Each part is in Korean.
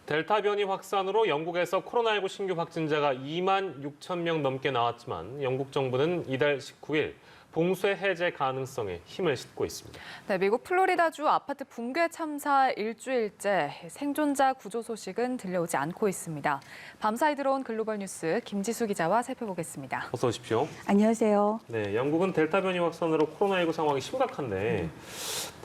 델타 변이 확산으로 영국에서 코로나19 신규 확진자가 2만 6천 명 넘게 나왔지만 영국 정부는 이달 19일 봉쇄 해제 가능성에 힘을 싣고 있습니다. 네, 미국 플로리다주 아파트 붕괴 참사 일주일째 생존자 구조 소식은 들려오지 않고 있습니다. 밤사이 들어온 글로벌 뉴스 김지수 기자와 살펴보겠습니다. 어서 오십시오. 안녕하세요. 네, 영국은 델타 변이 확산으로 코로나19 상황이 심각한데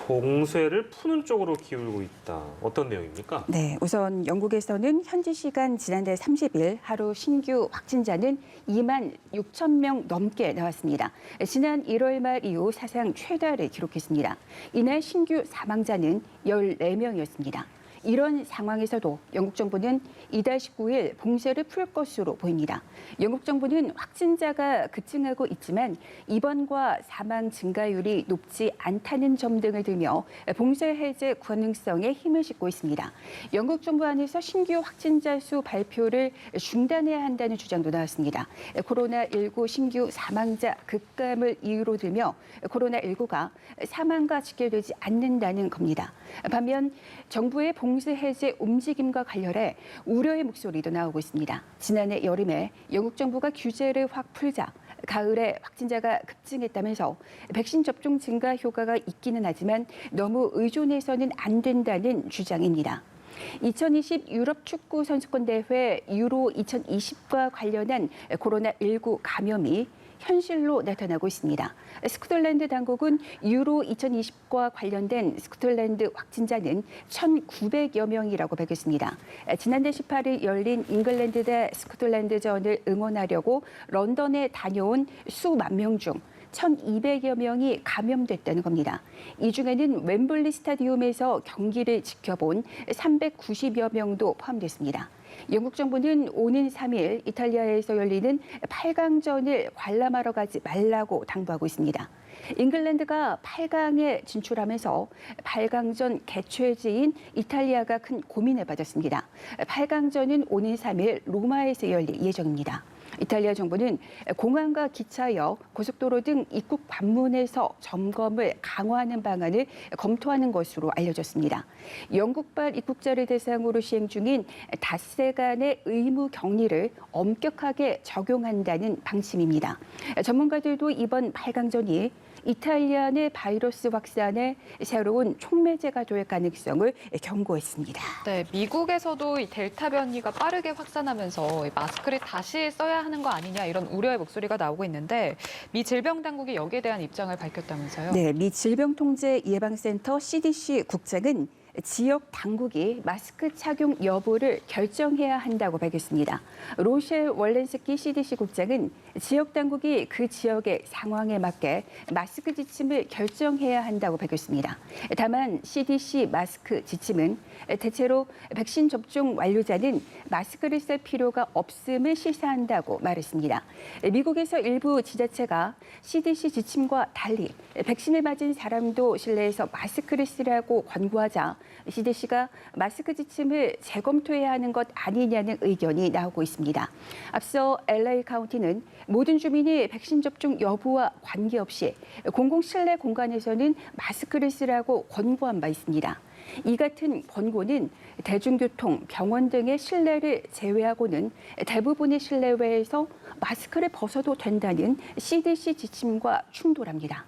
봉쇄를 푸는 쪽으로 기울고 있다. 어떤 내용입니까? 네, 우선 영국에서는 현지 시간 지난달 30일 하루 신규 확진자는 2만 6천 명 넘게 나왔습니다. 지난 1월 말 이후 사상 최다를 기록했습니다. 이날 신규 사망자는 14명이었습니다. 이런 상황에서도 영국 정부는 이달 19일 봉쇄를 풀 것으로 보입니다. 영국 정부는 확진자가 급증하고 있지만 입원과 사망 증가율이 높지 않다는 점 등을 들며 봉쇄 해제 가능성에 힘을 싣고 있습니다. 영국 정부 안에서 신규 확진자 수 발표를 중단해야 한다는 주장도 나왔습니다. 코로나19 신규 사망자 급감을 이유로 들며 코로나19가 사망과 직결되지 않는다는 겁니다. 반면 정부의 봉쇄 해제 움직임과 관련해 우려의 목소리도 나오고 있습니다. 지난해 여름에 영국 정부가 규제를 확 풀자 가을에 확진자가 급증했다면서 백신 접종 증가 효과가 있기는 하지만 너무 의존해서는 안 된다는 주장입니다. 2020 유럽 축구 선수권 대회 유로 2020과 관련한 코로나19 감염이 현실로 나타나고 있습니다. 스코틀랜드 당국은 유로 2020과 관련된 스코틀랜드 확진자는 1,900여 명이라고 밝혔습니다. 지난달 18일 열린 잉글랜드 대 스코틀랜드전을 응원하려고 런던에 다녀온 수만 명 중 1,200여 명이 감염됐다는 겁니다. 이 중에는 웸블리 스타디움에서 경기를 지켜본 390여 명도 포함됐습니다. 영국 정부는 오는 3일 이탈리아에서 열리는 8강전을 관람하러 가지 말라고 당부하고 있습니다. 잉글랜드가 8강에 진출하면서 8강전 개최지인 이탈리아가 큰 고민을 받았습니다. 8강전은 오는 3일 로마에서 열릴 예정입니다. 이탈리아 정부는 공항과 기차역, 고속도로 등 입국 관문에서 점검을 강화하는 방안을 검토하는 것으로 알려졌습니다. 영국발 입국자를 대상으로 시행 중인 닷새간의 의무 격리를 엄격하게 적용한다는 방침입니다. 전문가들도 이번 8강전이 이탈리아 내 바이러스 확산에 새로운 촉매제가 될 가능성을 경고했습니다. 네, 미국에서도 이 델타 변이가 빠르게 확산하면서 마스크를 다시 써야 하는 거 아니냐 이런 우려의 목소리가 나오고 있는데 미 질병당국이 여기에 대한 입장을 밝혔다면서요? 네, 미 질병통제예방센터 CDC 국장은 지역 당국이 마스크 착용 여부를 결정해야 한다고 밝혔습니다. 로셸 월렌스키 CDC 국장은 지역 당국이 그 지역의 상황에 맞게 마스크 지침을 결정해야 한다고 밝혔습니다. 다만 CDC 마스크 지침은 대체로 백신 접종 완료자는 마스크를 쓸 필요가 없음을 시사한다고 말했습니다. 미국에서 일부 지자체가 CDC 지침과 달리 백신을 맞은 사람도 실내에서 마스크를 쓰라고 권고하자 CDC가 마스크 지침을 재검토해야 하는 것 아니냐는 의견이 나오고 있습니다. 앞서 LA 카운티는 모든 주민이 백신 접종 여부와 관계없이 공공 실내 공간에서는 마스크를 쓰라고 권고한 바 있습니다. 이 같은 권고는 대중교통, 병원 등의 실내를 제외하고는 대부분의 실내외에서 마스크를 벗어도 된다는 CDC 지침과 충돌합니다.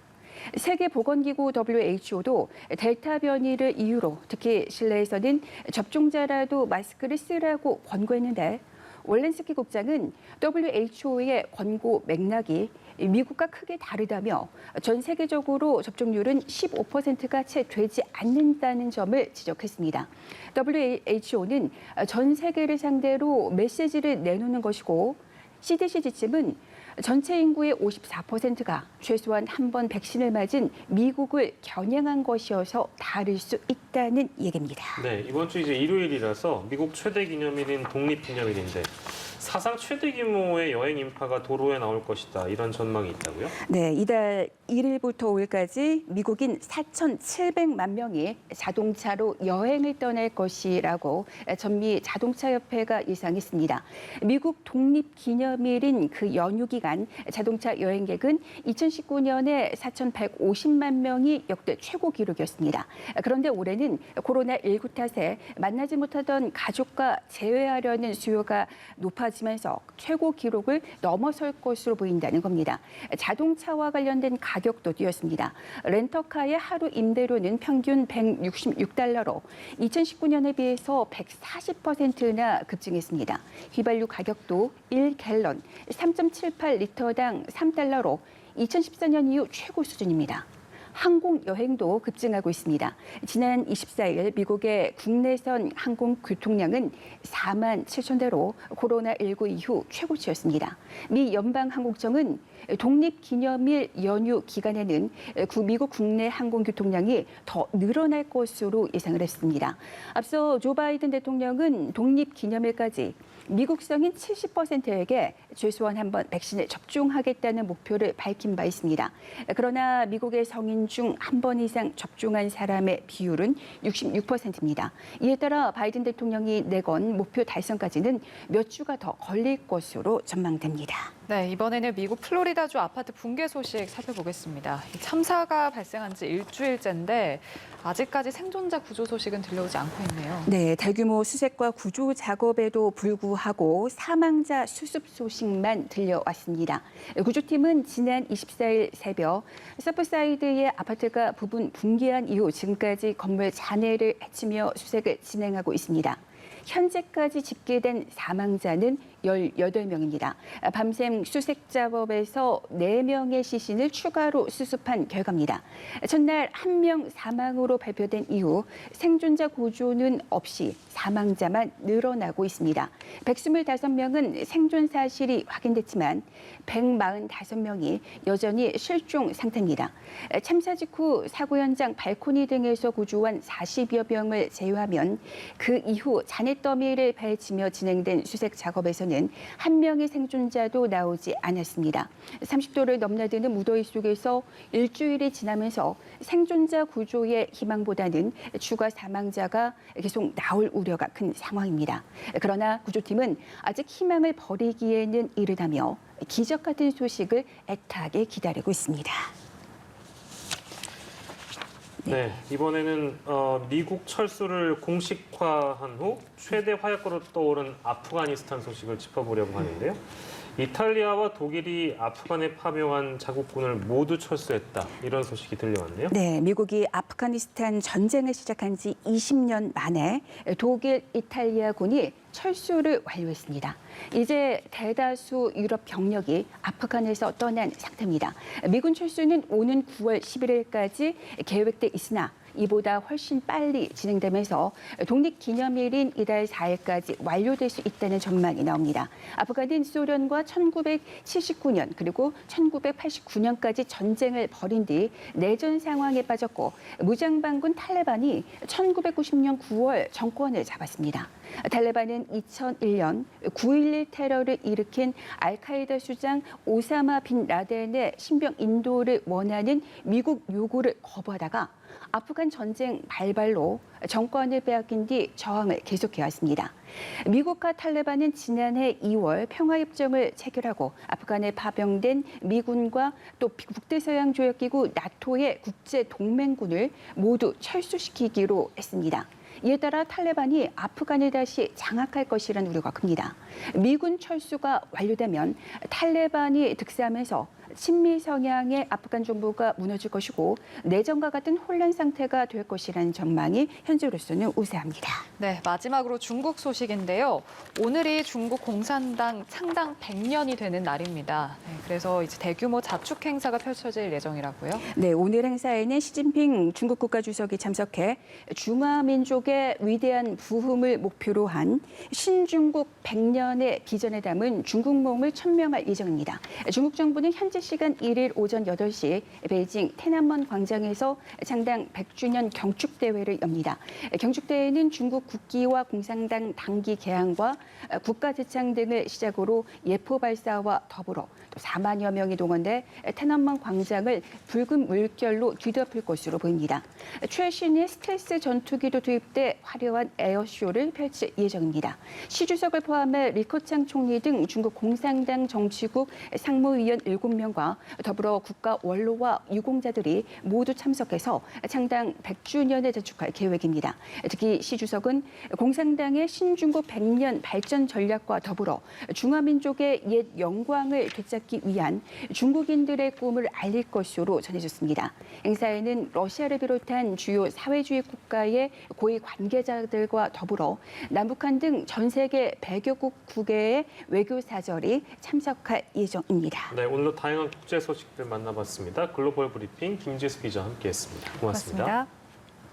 세계보건기구 WHO도 델타 변이를 이유로 특히 실내에서는 접종자라도 마스크를 쓰라고 권고했는데 월렌스키 국장은 WHO의 권고 맥락이 미국과 크게 다르다며 전 세계적으로 접종률은 15%가 채 되지 않는다는 점을 지적했습니다. WHO는 전 세계를 상대로 메시지를 내놓는 것이고 CDC 지침은 전체 인구의 54%가 최소한 한 번 백신을 맞은 미국을 겨냥한 것이어서 다를 수 있다는 얘기입니다. 네, 이번 주 이제 일요일이라서 미국 최대 기념일인 독립기념일인데 사상 최대 규모의 여행 인파가 도로에 나올 것이다. 이런 전망이 있다고요? 네, 이달 1일부터 5일까지 미국인 4,700만 명이 자동차로 여행을 떠날 것이라고 전미 자동차협회가 예상했습니다. 미국 독립기념일인 그 연휴 기간 자동차 여행객은 2019년에 4,150만 명이 역대 최고 기록이었습니다. 그런데 올해는 코로나19 탓에 만나지 못하던 가족과 재회하려는 수요가 높아지면서 최고 기록을 넘어설 것으로 보인다는 겁니다. 자동차와 관련된 가격도 뛰었습니다. 렌터카의 하루 임대료는 평균 $166로 2019년에 비해서 140%나 급증했습니다. 휘발유 가격도 1갤런 3.78리터당 $3로 2014년 이후 최고 수준입니다. 항공 여행도 급증하고 있습니다. 지난 24일 미국의 국내선 항공 교통량은 4만 7천 대로 코로나19 이후 최고치였습니다. 미 연방항공청은 독립기념일 연휴 기간에는 미국 국내 항공 교통량이 더 늘어날 것으로 예상을 했습니다. 앞서 조 바이든 대통령은 독립기념일까지 미국 성인 70%에게 최소한 한 번 백신을 접종하겠다는 목표를 밝힌 바 있습니다. 그러나 미국의 성인 중 한 번 이상 접종한 사람의 비율은 66%입니다. 이에 따라 바이든 대통령이 내건 목표 달성까지는 몇 주가 더 걸릴 것으로 전망됩니다. 네, 이번에는 미국 플로리다주 아파트 붕괴 소식 살펴보겠습니다. 이 참사가 발생한 지 일주일째인데 아직까지 생존자 구조 소식은 들려오지 않고 있네요. 네, 대규모 수색과 구조 작업에도 불구하고 사망자 수습 소식만 들려왔습니다. 구조팀은 지난 24일 새벽 서프사이드의 아파트가 부분 붕괴한 이후 지금까지 건물 잔해를 헤치며 수색을 진행하고 있습니다. 현재까지 집계된 사망자는 18명입니다. 밤샘 수색 작업에서 4명의 시신을 추가로 수습한 결과입니다. 전날 1명 사망으로 발표된 이후 생존자 구조는 없이 사망자만 늘어나고 있습니다. 125명은 생존 사실이 확인됐지만 145명이 여전히 실종 상태입니다. 참사 직후 사고 현장 발코니 등에서 구조한 40여 명을 제외하면 그 이후 잔해 더미를 파헤치며 진행된 수색 작업에서는 한 명의 생존자도 나오지 않았습니다. 30도를 넘나드는 무더위 속에서 일주일이 지나면서 생존자 구조의 희망보다는 추가 사망자가 계속 나올 우려가 큰 상황입니다. 그러나 구조팀은 아직 희망을 버리기에는 이르다며 기적 같은 소식을 애타게 기다리고 있습니다. 네, 이번에는 미국 철수를 공식화한 후 최대 화약고로 떠오른 아프가니스탄 소식을 짚어보려고 하는데요. 이탈리아와 독일이 아프간에 파병한 자국군을 모두 철수했다. 이런 소식이 들려왔네요. 네, 미국이 아프가니스탄 전쟁을 시작한 지 20년 만에 독일, 이탈리아군이 철수를 완료했습니다. 이제 대다수 유럽 병력이 아프간에서 떠난 상태입니다. 미군 철수는 오는 9월 11일까지 계획돼 있으나 이보다 훨씬 빨리 진행되면서 독립기념일인 이달 4일까지 완료될 수 있다는 전망이 나옵니다. 아프간은 소련과 1979년 그리고 1989년까지 전쟁을 벌인 뒤 내전 상황에 빠졌고 무장반군 탈레반이 1990년 9월 정권을 잡았습니다. 탈레반은 2001년 9.11 테러를 일으킨 알카에다 수장 오사마 빈 라덴의 신병 인도를 원하는 미국 요구를 거부하다가 아프간 전쟁 발발로 정권을 빼앗긴 뒤 저항을 계속해왔습니다. 미국과 탈레반은 지난해 2월 평화협정을 체결하고 아프간에 파병된 미군과 또 북대서양조약기구 나토의 국제동맹군을 모두 철수시키기로 했습니다. 이에 따라 탈레반이 아프간을 다시 장악할 것이라는 우려가 큽니다. 미군 철수가 완료되면 탈레반이 득세하면서 친미 성향의 아프간 정부가 무너질 것이고 내전과 같은 혼란 상태가 될 것이라는 전망이 현재로서는 우세합니다. 네, 마지막으로 중국 소식인데요. 오늘이 중국 공산당 창당 100년이 되는 날입니다. 네, 그래서 이제 대규모 자축 행사가 펼쳐질 예정이라고요. 네, 오늘 행사에는 시진핑 중국 국가주석이 참석해 중화민족의 위대한 부흥을 목표로 한 신중국 100년의 비전에 담은 중국몽을 천명할 예정입니다. 중국 정부는 현재 시간 1일 오전 8시 베이징天安门 광장에서 창당 100주년 경축대회를 엽니다. 경축대회는 중국 국기와 공산당 당기 개항과 국가재창 등을 시작으로 예포 발사와 더불어 또 4만여 명이 동원돼天安门 광장을 붉은 물결로 뒤덮을 것으로 보입니다. 최신의 스텔스 전투기도 투입돼 화려한 에어쇼를 펼칠 예정입니다. 시 주석을 포함해 리커창 총리 등 중국 공산당 정치국 상무위원 7명과 더불어 국가 원로와 유공자들이 모두 참석해서 창당 100주년에 제축할 계획입니다. 특히 시 주석은 공산당의 신중국 100년 발전 전략과 더불어 중화민족의 옛 영광을 되찾기 위한 중국인들의 꿈을 알릴 것으로 전해졌습니다. 행사에는 러시아를 비롯한 주요 사회주의 국가의 고위 관계자들과 더불어 남북한 등 전 세계 100여국 국외의 외교사절이 참석할 예정입니다. 네, 오늘도 다양한 국제 소식들 만나봤습니다. 글로벌 브리핑 김지수 기자와 함께했습니다. 고맙습니다. 고맙습니다.